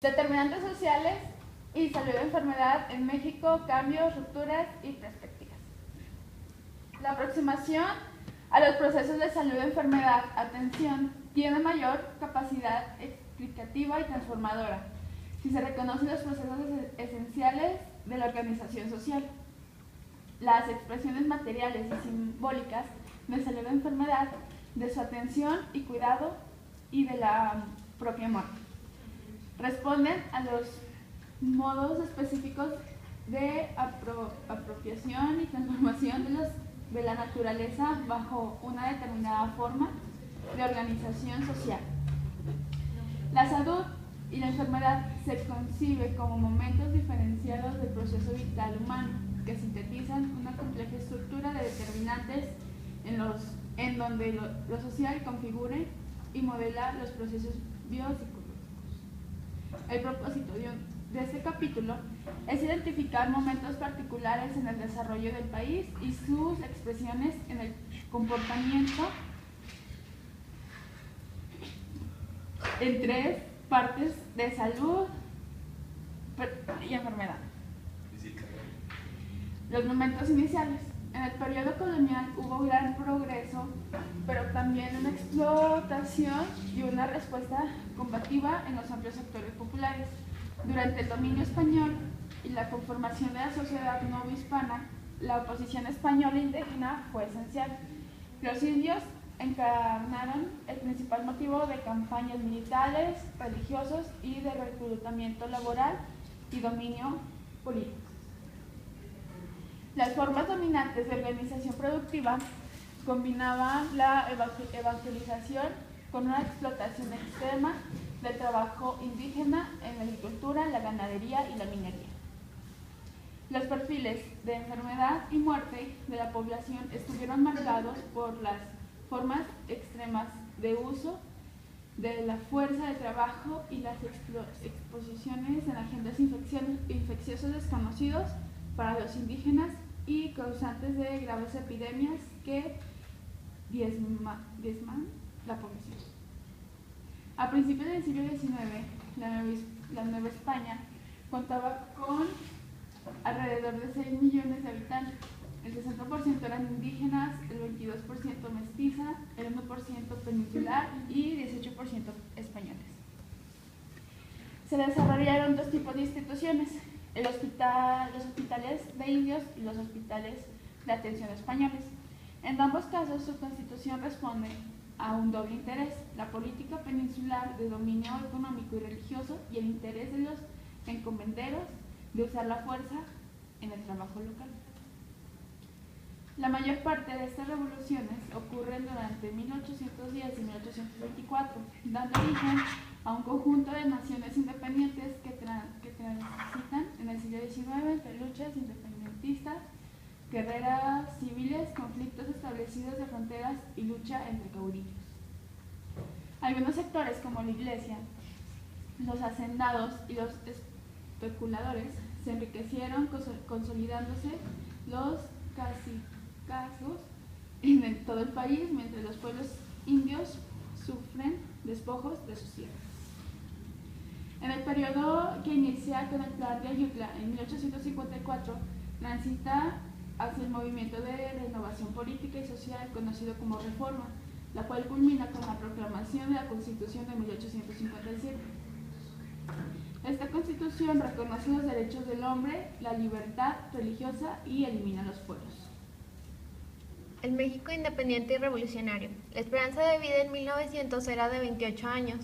Determinantes sociales y salud de enfermedad en México, cambios, rupturas y perspectivas. La aproximación a los procesos de salud de enfermedad, atención, tiene mayor capacidad explicativa y transformadora si se reconocen los procesos esenciales de la organización social. Las expresiones materiales y simbólicas de salud de enfermedad, de su atención y cuidado y de la propia muerte. Responden a los modos específicos de apropiación y transformación de la naturaleza bajo una determinada forma de organización social. La salud y la enfermedad se concibe como momentos diferenciados del proceso vital humano que sintetizan una compleja estructura de determinantes en donde lo social configure y modela los procesos biopsicológicos. El propósito de este capítulo es identificar momentos particulares en el desarrollo del país y sus expresiones en el comportamiento en tres partes de salud y enfermedad. Los momentos iniciales. En el periodo colonial hubo gran progreso, pero también una explotación y una respuesta combativa en los amplios sectores populares. Durante el dominio español y la conformación de la sociedad novohispana, la oposición española e indígena fue esencial. Los indios encarnaron el principal motivo de campañas militares, religiosos y de reclutamiento laboral y dominio político. Las formas dominantes de organización productiva combinaban la evangelización con una explotación extrema del trabajo indígena en la agricultura, la ganadería y la minería. Los perfiles de enfermedad y muerte de la población estuvieron marcados por las formas extremas de uso de la fuerza de trabajo y las exposiciones en agentes infecciosos desconocidos para los indígenas y causantes de graves epidemias que diezman la población. A principios del siglo XIX, la Nueva España contaba con alrededor de 6 millones de habitantes. El 60% eran indígenas, el 22% mestiza, el 1% peninsular y 18% españoles. Se desarrollaron dos tipos de instituciones: los hospitales de indios y los hospitales de atención españoles. En ambos casos, su constitución responde a un doble interés: la política peninsular de dominio económico y religioso y el interés de los encomenderos de usar la fuerza en el trabajo local. La mayor parte de estas revoluciones ocurren durante 1810 y 1824, dando origen a un conjunto de naciones independientes que transitan en el siglo XIX entre luchas independentistas, guerras civiles, conflictos establecidos de fronteras y lucha entre caudillos. Algunos sectores, como la Iglesia, los hacendados y los especuladores, se enriquecieron consolidándose los cacicazgos en todo el país, mientras los pueblos indios sufren despojos de sus tierras. En el periodo que inicia con el Plan de Ayutla en 1854, transita hacia el movimiento de renovación política y social conocido como Reforma, la cual culmina con la proclamación de la Constitución de 1857. Esta Constitución reconoce los derechos del hombre, la libertad religiosa y elimina los fueros. El México independiente y revolucionario. La esperanza de vida en 1900 era de 28 años.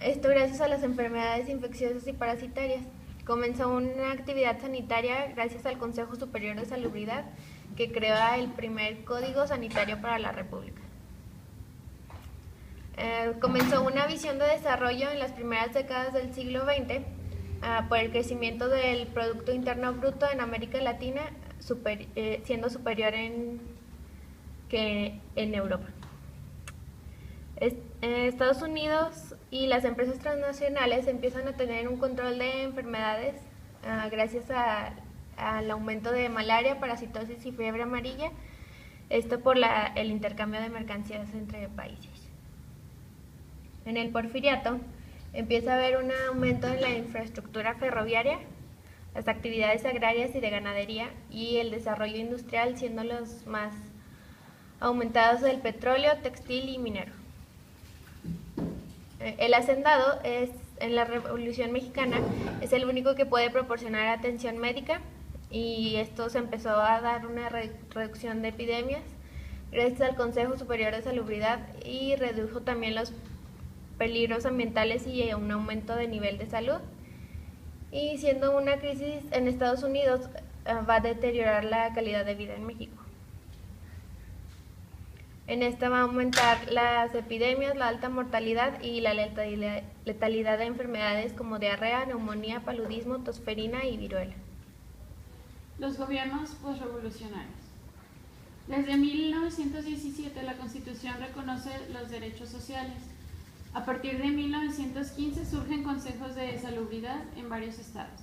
Esto gracias a las enfermedades infecciosas y parasitarias. Comenzó una actividad sanitaria gracias al Consejo Superior de Salubridad, que creó el primer Código Sanitario para la República. Comenzó una visión de desarrollo en las primeras décadas del siglo XX por el crecimiento del Producto Interno Bruto en América Latina, siendo superior que en Europa. Estados Unidos y las empresas transnacionales empiezan a tener un control de enfermedades gracias al aumento de malaria, parasitosis y fiebre amarilla, esto por el intercambio de mercancías entre países. En el Porfiriato, Empieza a haber un aumento en la infraestructura ferroviaria, las actividades agrarias y de ganadería y el desarrollo industrial siendo los más aumentados del petróleo, textil y minero. El hacendado en la Revolución Mexicana es el único que puede proporcionar atención médica y esto se empezó a dar una reducción de epidemias gracias al Consejo Superior de Salubridad y redujo también los peligros ambientales y un aumento de nivel de salud. Y siendo una crisis en Estados Unidos, va a deteriorar la calidad de vida en México. En esta va a aumentar las epidemias, la alta mortalidad y la letalidad de enfermedades como diarrea, neumonía, paludismo, tosferina y viruela. Los gobiernos posrevolucionarios. Desde 1917 la Constitución reconoce los derechos sociales. A partir de 1915 surgen consejos de salubridad en varios estados,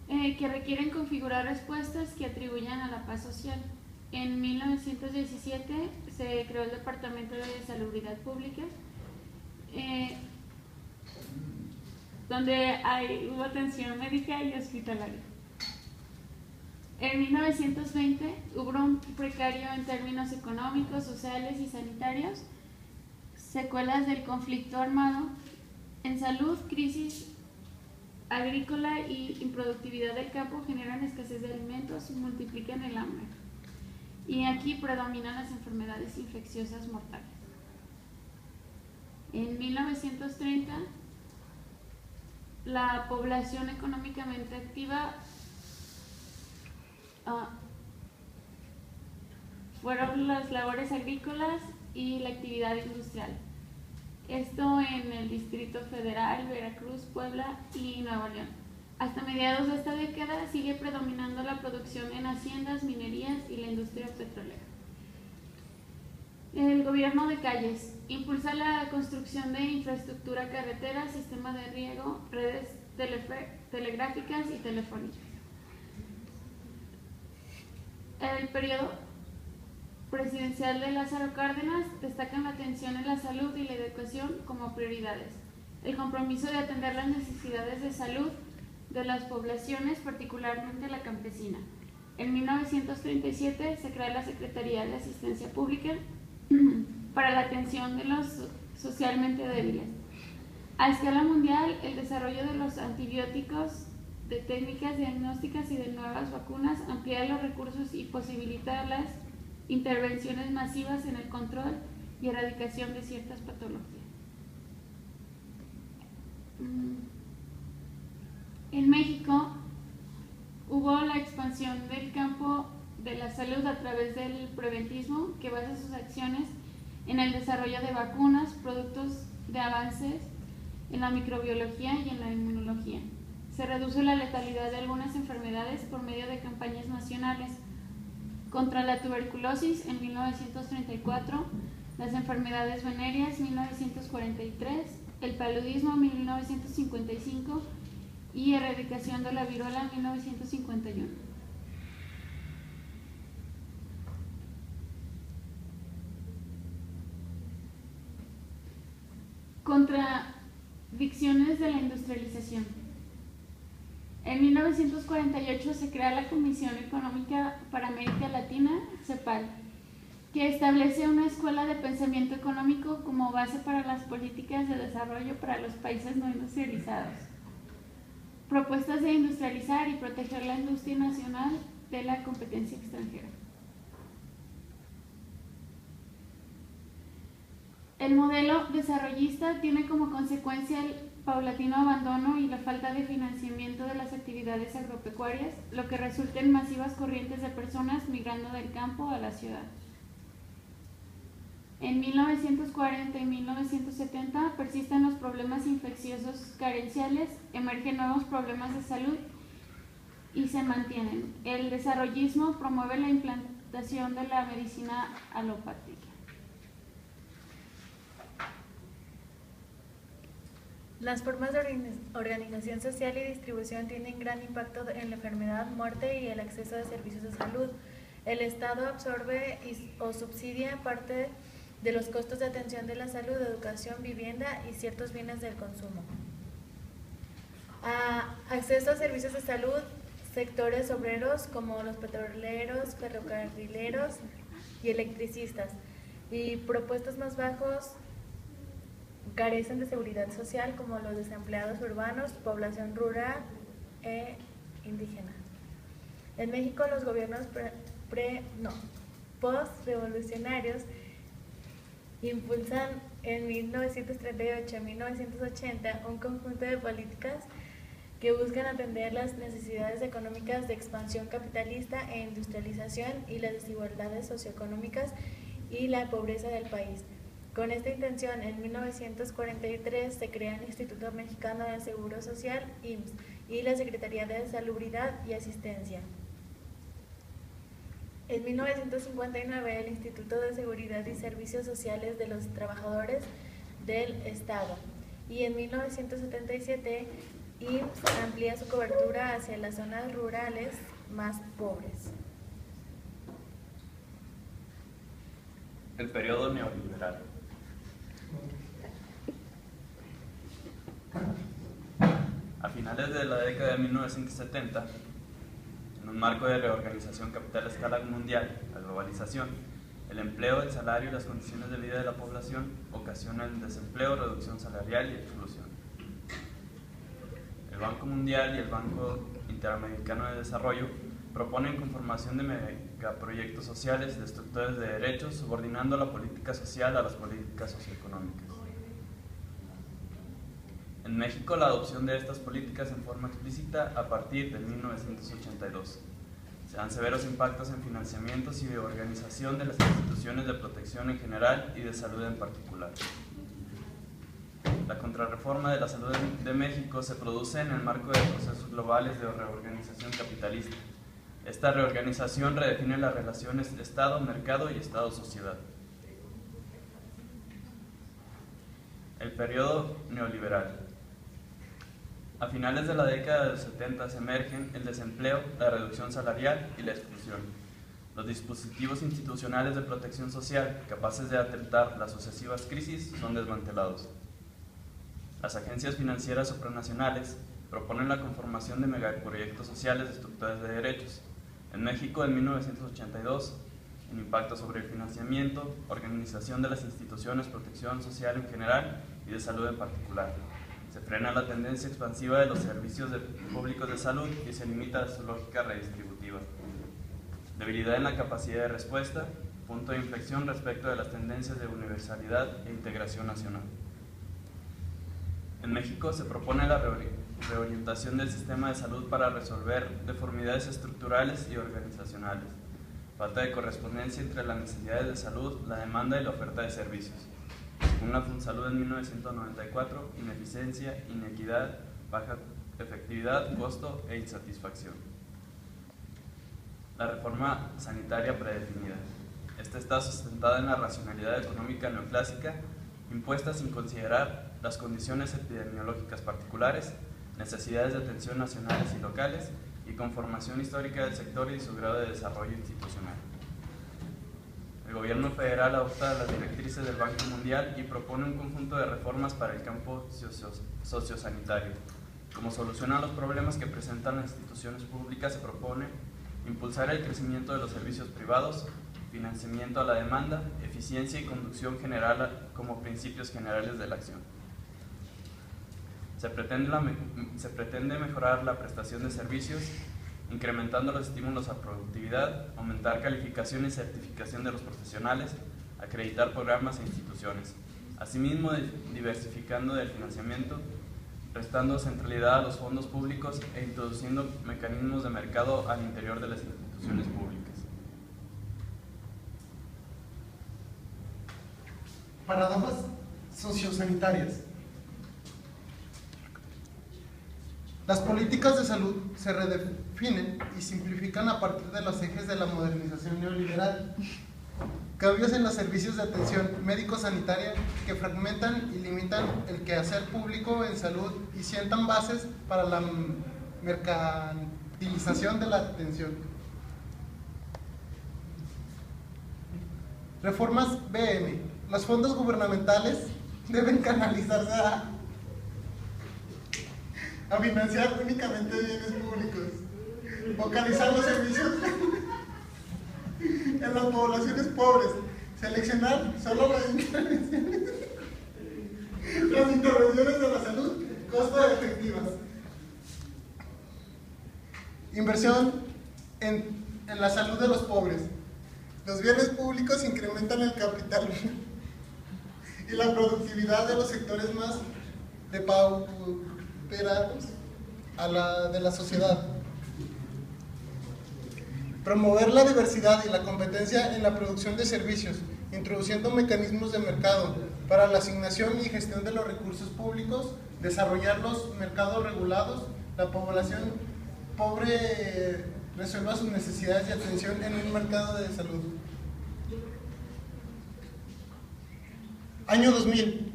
que requieren configurar respuestas que atribuyan a la paz social. En 1917 se creó el Departamento de Salubridad Pública, donde hubo atención médica y hospitalaria. En 1920 hubo un precario en términos económicos, sociales y sanitarios, secuelas del conflicto armado. En salud, crisis agrícola y improductividad del campo generan escasez de alimentos y multiplican el hambre. Y aquí predominan las enfermedades infecciosas mortales. En 1930, la población económicamente activa fueron las labores agrícolas y la actividad industrial. Esto en el Distrito Federal, Veracruz, Puebla y Nuevo León. Hasta mediados de esta década sigue predominando la producción en haciendas, minerías y la industria petrolera. El gobierno de calles impulsa la construcción de infraestructura carretera, sistema de riego, redes telegráficas y telefónicas. El periodo presidencial de Lázaro Cárdenas destacan la atención en la salud y la educación como prioridades. El compromiso de atender las necesidades de salud de las poblaciones, particularmente la campesina. En 1937 se crea la Secretaría de Asistencia Pública para la atención de los socialmente débiles. A escala mundial, el desarrollo de los antibióticos, de técnicas diagnósticas y de nuevas vacunas amplía los recursos y posibilita las intervenciones masivas en el control y erradicación de ciertas patologías. En México hubo la expansión del campo de la salud a través del preventismo, que basa sus acciones en el desarrollo de vacunas, productos de avances en la microbiología y en la inmunología. Se reduce la letalidad de algunas enfermedades por medio de campañas nacionales contra la tuberculosis en 1934, las enfermedades venéreas 1943, el paludismo 1955 y erradicación de la viruela 1951. Contradicciones de la industrialización. En 1948 se crea la Comisión Económica para América Latina, CEPAL, que establece una escuela de pensamiento económico como base para las políticas de desarrollo para los países no industrializados. Propuestas de industrializar y proteger la industria nacional de la competencia extranjera. El modelo desarrollista tiene como consecuencia el paulatino abandono y la falta de financiamiento de las actividades agropecuarias, lo que resulta en masivas corrientes de personas migrando del campo a la ciudad. En 1940 y 1970 persisten los problemas infecciosos carenciales, emergen nuevos problemas de salud y se mantienen. El desarrollismo promueve la implantación de la medicina alopática. Las formas de organización social y distribución tienen gran impacto en la enfermedad, muerte y el acceso a servicios de salud. El Estado absorbe o subsidia parte de los costos de atención de la salud, educación, vivienda y ciertos bienes del consumo. Acceso a servicios de salud, sectores obreros como los petroleros, ferrocarrileros y electricistas, y propuestos más bajos carecen de seguridad social como los desempleados urbanos, población rural e indígena. En México los gobiernos post-revolucionarios impulsan en 1938 a 1980 un conjunto de políticas que buscan atender las necesidades económicas de expansión capitalista e industrialización y las desigualdades socioeconómicas y la pobreza del país. Con esta intención, en 1943 se crea el Instituto Mexicano de Seguro Social, IMSS, y la Secretaría de Salubridad y Asistencia. En 1959, el Instituto de Seguridad y Servicios Sociales de los Trabajadores del Estado. Y en 1977, IMSS amplía su cobertura hacia las zonas rurales más pobres. El periodo neoliberal. A finales de la década de 1970, en un marco de reorganización capital a escala mundial, la globalización, el empleo, el salario y las condiciones de vida de la población ocasionan desempleo, reducción salarial y exclusión. El Banco Mundial y el Banco Interamericano de Desarrollo proponen conformación de megaproyectos sociales destructores de derechos, subordinando la política social a las políticas socioeconómicas. En México, la adopción de estas políticas en forma explícita a partir de 1982. Se dan severos impactos en financiamientos y de organización de las instituciones de protección en general y de salud en particular. La contrarreforma de la salud de México se produce en el marco de procesos globales de reorganización capitalista. Esta reorganización redefine las relaciones Estado-mercado y Estado-sociedad. El periodo neoliberal. A finales de la década de los 70 emergen el desempleo, la reducción salarial y la exclusión. Los dispositivos institucionales de protección social capaces de atentar las sucesivas crisis son desmantelados. Las agencias financieras supranacionales proponen la conformación de megaproyectos sociales destructores de derechos. En México, en 1982, en impacto sobre el financiamiento, organización de las instituciones, protección social en general y de salud en particular. Se frena la tendencia expansiva de los servicios públicos de salud y se limita su lógica redistributiva. Debilidad en la capacidad de respuesta, punto de inflexión respecto de las tendencias de universalidad e integración nacional. En México se propone la reorientación del sistema de salud para resolver deformidades estructurales y organizacionales, falta de correspondencia entre las necesidades de salud, la demanda y la oferta de servicios. Según la FunSalud en 1994, ineficiencia, inequidad, baja efectividad, costo e insatisfacción. La reforma sanitaria predefinida. Esta está sustentada en la racionalidad económica neoclásica, impuesta sin considerar las condiciones epidemiológicas particulares, necesidades de atención nacionales y locales y conformación histórica del sector y su grado de desarrollo institucional. El gobierno federal adopta las directrices del Banco Mundial y propone un conjunto de reformas para el campo sociosanitario. Como solución a los problemas que presentan las instituciones públicas, se propone impulsar el crecimiento de los servicios privados, financiamiento a la demanda, eficiencia y conducción general como principios generales de la acción. Se pretende mejorar la prestación de servicios, incrementando los estímulos a productividad, aumentar calificación y certificación de los profesionales, acreditar programas e instituciones. Asimismo, diversificando el financiamiento, prestando centralidad a los fondos públicos e introduciendo mecanismos de mercado al interior de las instituciones públicas. Paradojas sociosanitarias. Las políticas de salud se redefinen y simplifican a partir de los ejes de la modernización neoliberal. Cambios en los servicios de atención médico-sanitaria que fragmentan y limitan el quehacer público en salud y sientan bases para la mercantilización de la atención. Reformas BM. Los fondos gubernamentales deben canalizarse a financiar únicamente bienes públicos, focalizar los servicios en las poblaciones pobres, seleccionar solo las intervenciones de la salud costo efectivas, inversión en la salud de los pobres. Los bienes públicos incrementan el capital y la productividad de los sectores más depauperados de la sociedad. Promover la diversidad y la competencia en la producción de servicios, introduciendo mecanismos de mercado para la asignación y gestión de los recursos públicos, desarrollar los mercados regulados, la población pobre resuelva sus necesidades de atención en un mercado de salud. Año 2000.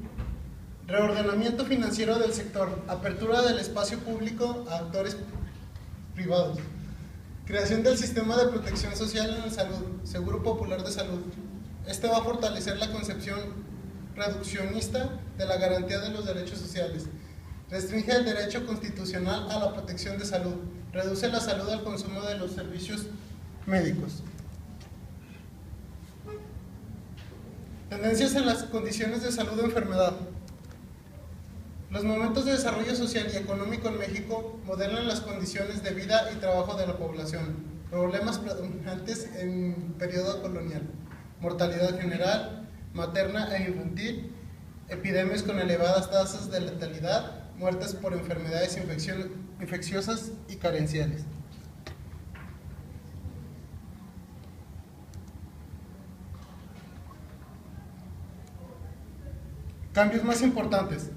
Reordenamiento financiero del sector, apertura del espacio público a actores privados, creación del sistema de protección social en la salud, Seguro Popular de Salud. Este va a fortalecer la concepción reduccionista de la garantía de los derechos sociales. Restringe el derecho constitucional a la protección de salud. Reduce la salud al consumo de los servicios médicos. Tendencias en las condiciones de salud o enfermedad. Los momentos de desarrollo social y económico en México modelan las condiciones de vida y trabajo de la población. Problemas predominantes en periodo colonial. Mortalidad general, materna e infantil, epidemias con elevadas tasas de letalidad, muertes por enfermedades infecciosas y carenciales. Cambios más importantes.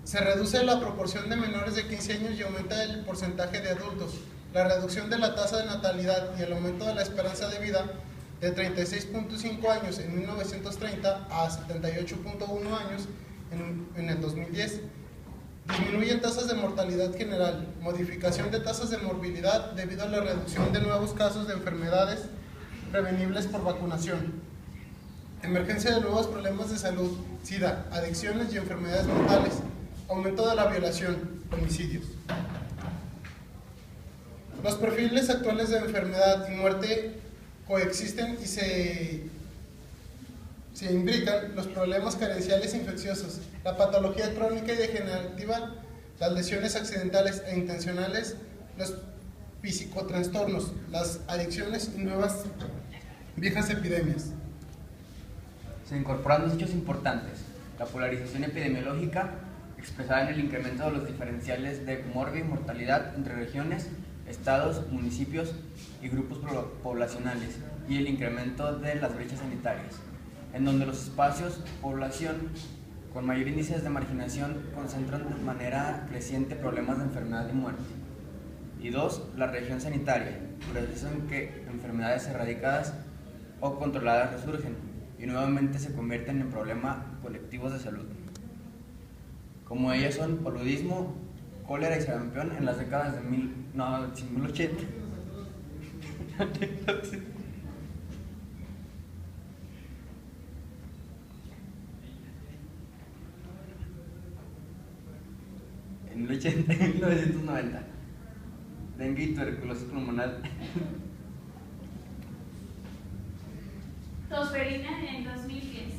Se reduce la proporción de menores de 15 años y aumenta el porcentaje de adultos. La reducción de la tasa de natalidad y el aumento de la esperanza de vida de 36.5 años en 1930 a 78.1 años en el 2010. Disminuyen tasas de mortalidad general, modificación de tasas de morbilidad debido a la reducción de nuevos casos de enfermedades prevenibles por vacunación. Emergencia de nuevos problemas de salud, SIDA, adicciones y enfermedades mentales. Aumento de la violación, homicidios. Los perfiles actuales de enfermedad y muerte coexisten y se imbrican los problemas carenciales infecciosos, la patología crónica y degenerativa, las lesiones accidentales e intencionales, los psicotrastornos, las adicciones y nuevas viejas epidemias. Se incorporan dos hechos importantes: la polarización epidemiológica, expresada en el incremento de los diferenciales de morbi y mortalidad entre regiones, estados, municipios y grupos poblacionales, y el incremento de las brechas sanitarias, en donde los espacios población con mayor índices de marginación concentran de manera creciente problemas de enfermedad y muerte. Y dos, la región sanitaria, proceso en que enfermedades erradicadas o controladas resurgen y nuevamente se convierten en problemas colectivos de salud, como ellas son paludismo, cólera y sarampión en las décadas de 1080. En el 80 y 1990. Dengue y tuberculosis pulmonar. Tosferina en 2010.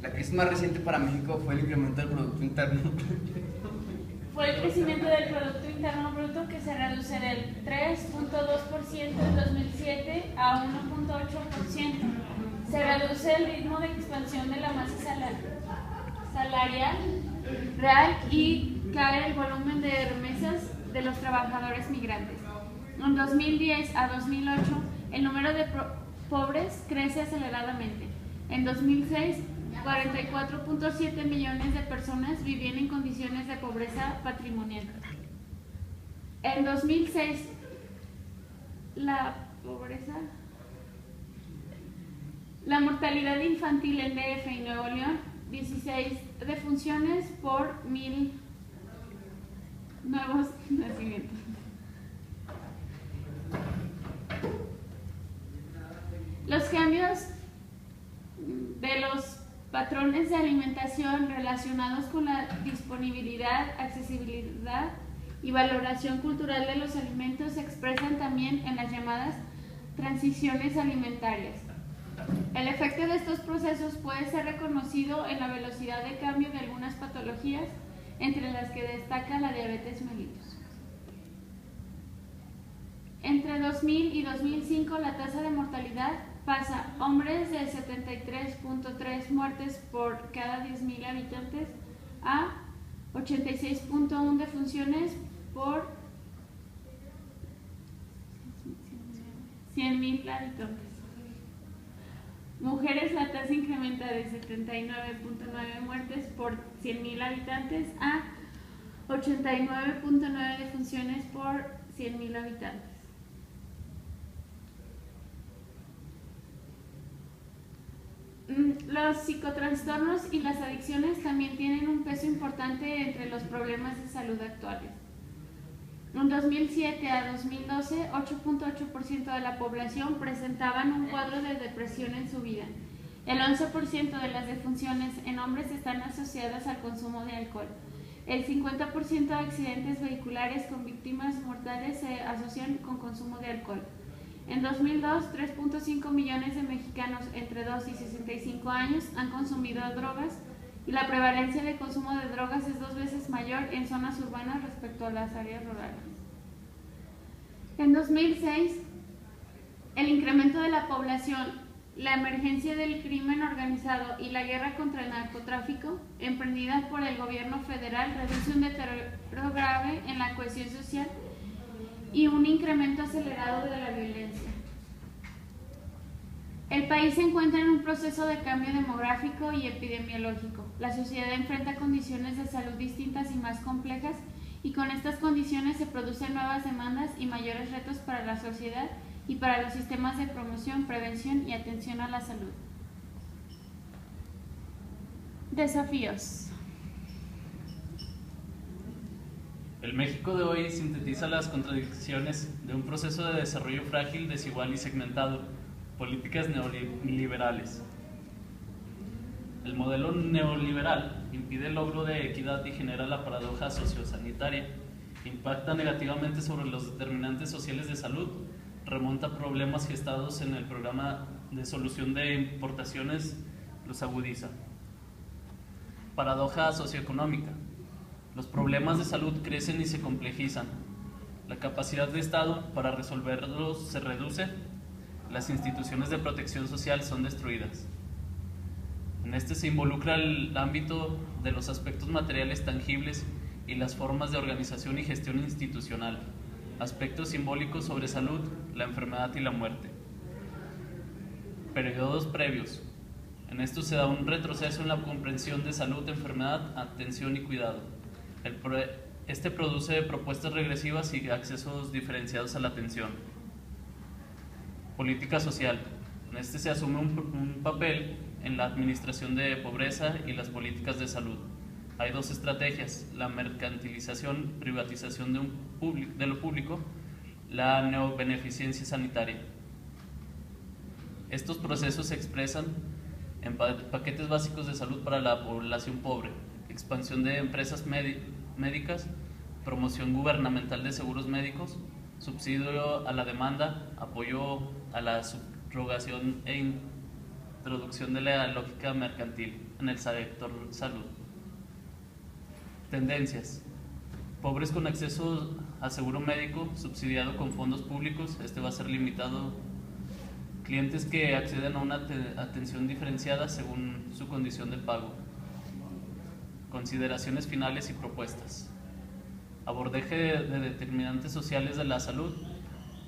La crisis más reciente para México fue el incremento del Producto Interno. Fue el crecimiento del Producto Interno Bruto, que se reduce del 3.2% en 2007 a 1.8%. Se reduce el ritmo de expansión de la masa salarial real y cae el volumen de remesas de los trabajadores migrantes. En 2010 a 2008, el número de pobres crece aceleradamente. En 2006, 44.7 millones de personas vivían en condiciones de pobreza patrimonial. En 2006, la mortalidad infantil en DF y Nuevo León, 16 defunciones por 1000 nuevos nacimientos. patrones de alimentación relacionados con la disponibilidad, accesibilidad y valoración cultural de los alimentos se expresan también en las llamadas transiciones alimentarias. El efecto de estos procesos puede ser reconocido en la velocidad de cambio de algunas patologías, entre las que destaca la diabetes mellitus. Entre 2000 y 2005 la tasa de mortalidad pasa hombres de 73.3 muertes por cada 10.000 habitantes a 86.1 defunciones por 100.000 habitantes. Mujeres, la tasa incrementa de 79.9 muertes por 100.000 habitantes a 89.9 defunciones por 100.000 habitantes. Los psicotrastornos y las adicciones también tienen un peso importante entre los problemas de salud actuales. En 2007 a 2012, 8.8% de la población presentaban un cuadro de depresión en su vida. El 11% de las defunciones en hombres están asociadas al consumo de alcohol. El 50% de accidentes vehiculares con víctimas mortales se asocian con consumo de alcohol. En 2002, 3.5 millones de mexicanos entre 2 y 65 años han consumido drogas y la prevalencia de consumo de drogas es 2 veces mayor en zonas urbanas respecto a las áreas rurales. En 2006, el incremento de la población, la emergencia del crimen organizado y la guerra contra el narcotráfico, emprendida por el gobierno federal, reduce un deterioro grave en la cohesión social y un incremento acelerado de la violencia. El país se encuentra en un proceso de cambio demográfico y epidemiológico. La sociedad enfrenta condiciones de salud distintas y más complejas, y con estas condiciones se producen nuevas demandas y mayores retos para la sociedad y para los sistemas de promoción, prevención y atención a la salud. Desafíos. El México de hoy sintetiza las contradicciones de un proceso de desarrollo frágil, desigual y segmentado, políticas neoliberales. El modelo neoliberal impide el logro de equidad y genera la paradoja sociosanitaria, impacta negativamente sobre los determinantes sociales de salud, remonta problemas gestados en el programa de solución de importaciones, los agudiza. Paradoja socioeconómica. Los problemas de salud crecen y se complejizan. La capacidad de Estado para resolverlos se reduce. Las instituciones de protección social son destruidas. En este se involucra el ámbito de los aspectos materiales tangibles y las formas de organización y gestión institucional, aspectos simbólicos sobre salud, la enfermedad y la muerte. Periodos previos. En esto se da un retroceso en la comprensión de salud, enfermedad, atención y cuidado. Este produce propuestas regresivas y accesos diferenciados a la atención. Política social. En este se asume un papel en la administración de pobreza y las políticas de salud. Hay 2 estrategias: la mercantilización, privatización de lo público, la neobeneficencia sanitaria. Estos procesos se expresan en paquetes básicos de salud para la población pobre, expansión de empresas médicas, promoción gubernamental de seguros médicos, subsidio a la demanda, apoyo a la subrogación e introducción de la lógica mercantil en el sector salud. Tendencias. Pobres con acceso a seguro médico subsidiado con fondos públicos, este va a ser limitado. Clientes que acceden a una atención diferenciada según su condición de pago. Consideraciones finales y propuestas. Abordaje de determinantes sociales de la salud.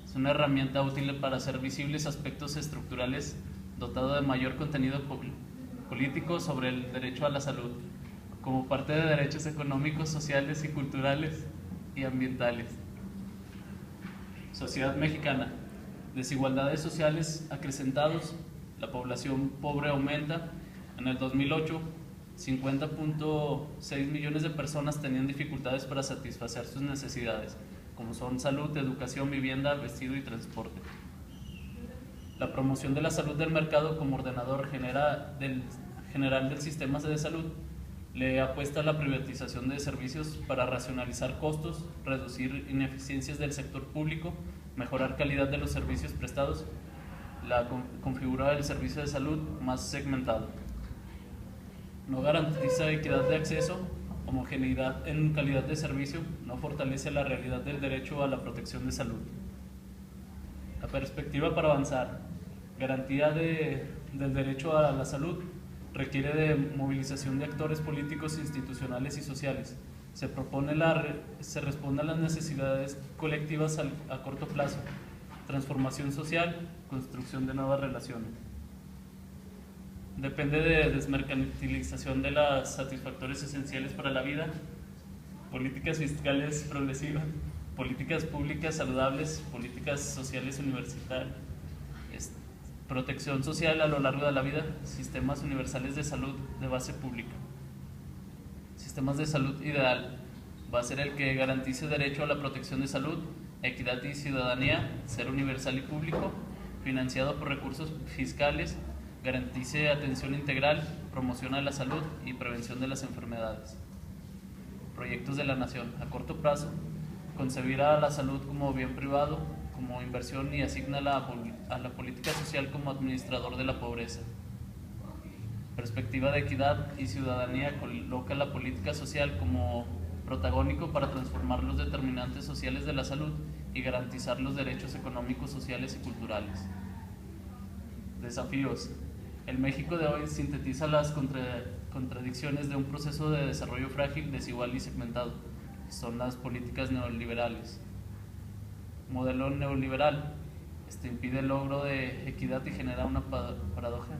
Es una herramienta útil para hacer visibles aspectos estructurales, dotado de mayor contenido político sobre el derecho a la salud, como parte de derechos económicos, sociales y culturales y ambientales. Sociedad mexicana. Desigualdades sociales acrecentados. La población pobre aumenta. En el 2008, 50.6 millones de personas tenían dificultades para satisfacer sus necesidades, como son salud, educación, vivienda, vestido y transporte. La promoción de la salud del mercado como ordenador general del sistema de salud le apuesta a la privatización de servicios para racionalizar costos, reducir ineficiencias del sector público, mejorar calidad de los servicios prestados, la configura el servicio de salud más segmentado. No garantiza equidad de acceso, homogeneidad en calidad de servicio, no fortalece la realidad del derecho a la protección de salud. La perspectiva para avanzar, garantía del derecho a la salud, requiere de movilización de actores políticos, institucionales y sociales. Se responde a las necesidades colectivas a corto plazo, transformación social, construcción de nuevas relaciones. Depende de desmercantilización de los satisfactores esenciales para la vida, políticas fiscales progresivas, políticas públicas saludables, políticas sociales universitarias, protección social a lo largo de la vida, sistemas universales de salud de base pública. Sistemas de salud ideal va a ser el que garantice derecho a la protección de salud, equidad y ciudadanía, ser universal y público, financiado por recursos fiscales, garantice atención integral, promoción a la salud y prevención de las enfermedades. Proyectos de la nación. A corto plazo, concebirá la salud como bien privado, como inversión y asigna a la política social como administrador de la pobreza. Perspectiva de equidad y ciudadanía coloca la política social como protagónico para transformar los determinantes sociales de la salud y garantizar los derechos económicos, sociales y culturales. Desafíos. El México de hoy sintetiza las contradicciones de un proceso de desarrollo frágil, desigual y segmentado. Son las políticas neoliberales. Modelo neoliberal impide el logro de equidad y genera una paradoja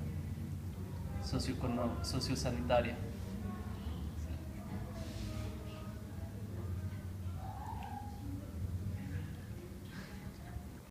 sociosanitaria.